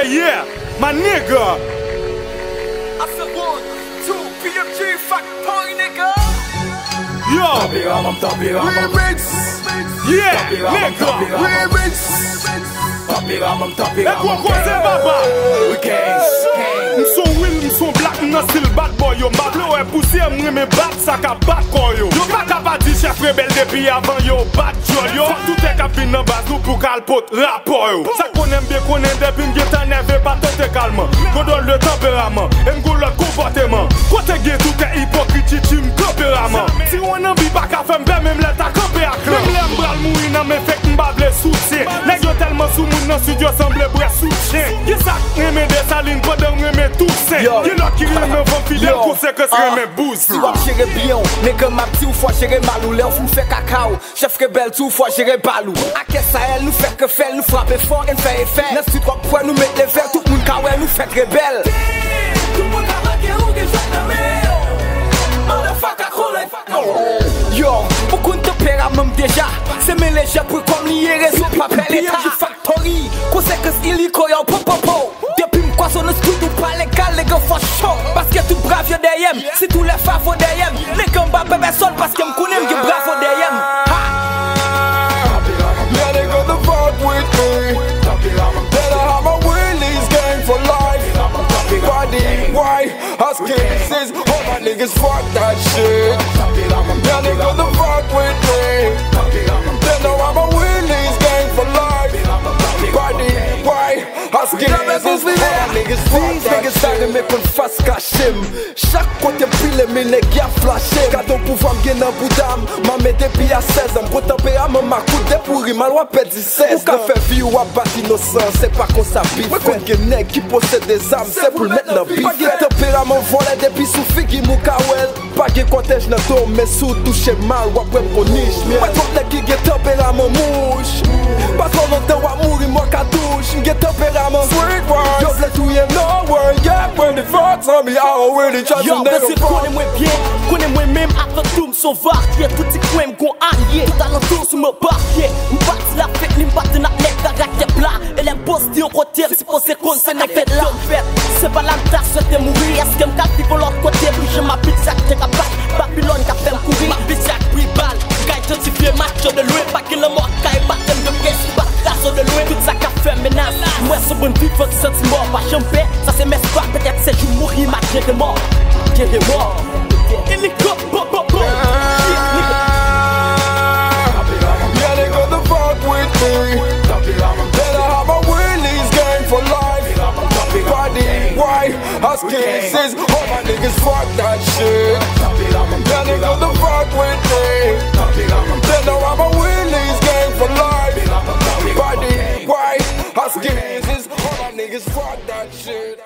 yeah, my nigga. I said 1, 2, PMG, fuck party, nigga. Yo, Remix. yeah, nigga. Remix. E kwa koze baba. M'son will, m'son black, m'nan still bad boy yo. Ma blow e poussière, m'reme bat, sa ka bat koy yo. Yo pa kapati chef rebel depi avant yo bat jol yo. Tout e kap vin nan baz nou pou kalpot rapport yo. Sa konen bien konen depi m'getan neve pa tote kalman. Kodol de tempérament, m'go lot comportement. Kote gen tout e hypocrite chim tempérament. Si on an bi pa ka fem be même let a camper a cran. Même lem bral mouri nan me fek m'bable soutien. Nèg yo tellement sou moun nan studio semble bre soutien. Ki sak reme de saline pendant reme tout sain. Ki lot ki reme van fidèle kou se que reme bouse. Si wap chere biyon, nègre ma pti ou fwa chere malou. Le ou fou fè kakao, chef rebel tout fwa chere balou. Ake sa el nou fè que fel, nou frappe fort en fè effet. Nan street rock pou nou met les verres, tout moun kawe nou fè rebel. Tout moun kawe ou gen jwak nan me. Motherfucker koule. Yo, beaucoup de tempérament déjà. C'est mes légers pour comme lier réseau papel l'état. Factory, conséquence illico yo popopo. Depuis m'quoi son esprit ou pas légal, les gars font chaud. Parce que tout brave yo derrière, c'est tous les favos derrière. Les gars m'bap personne parce que m'connais m'ki bravo derrière. Yeah, they gonna fuck with me. Then I have my Willie's gang for life. Body, why? Husky, says, all my niggas fuck that shit. Yeah, they gonna fuck with me. Then I have my Willie's gang for life. Body, why? Husky, says, all my niggas fuck that shit. Mais qu'on fasse cacher. Chaque côté pile mes nègres a flashé. Cadeau pour femme bien en bout d'âme. M'a mis depuis à 16 ans. Pour tempérament ma coup de pourri. Ma loi pète 16 ans. Ou qu'a fait vie ou a battu innocent. C'est pas qu'on s'habille. Moi qu'on gen nèg qui possède des armes. C'est pour le mettre dans bif. Pas de tempérament volé depuis sous figi mou kawel. Pas de cortège dans ton mais sous touché mal. Ou après pour niche. Pas trop nèg qui gen tempérament mouche. Pas trop longtemps ou a mourir moi qu'à douche. Gen tempérament Sweet wine. yo vle tout yen No word, yeah, when the fucks on me, I already trust Yo, them mais c'est niggas. connais-moi bien, connais-moi même avant tout m'sauvar. Y'a tout petit coin m'gon allié, tout alentour sur me barrière. M'batti la fête, m'batti na nec da raquette plat. Et les boss di on côté, si pour c'est con, c'est nec fait là. C'est pas la tasse, c'est mourir. Est-ce que m'cap vivre l'autre côté, bouge ma pizza, t'es capable. Babylone qu'a fait m'courir, ma pizza pris balle. Kay identifié match de loin, pas que le mort, kay battem de presse, pas de loin. Tout ça qu'a fait menace. Moi, c'est bon vivre, senti mort, pas jambe. Ça c'est mes soirs, peut-être c'est je mourir, ma guerre mort. Guerre mort. Hélicoptère, Yeah, they gonna fuck with me. Then I have my Willie's gang for life. Body, why? Husky, says, all my niggas fuck that shit. Yeah, they gonna fuck with me. Then I have my Willie's gang for life. Body, why? Husky, says, all my niggas fuck that shit.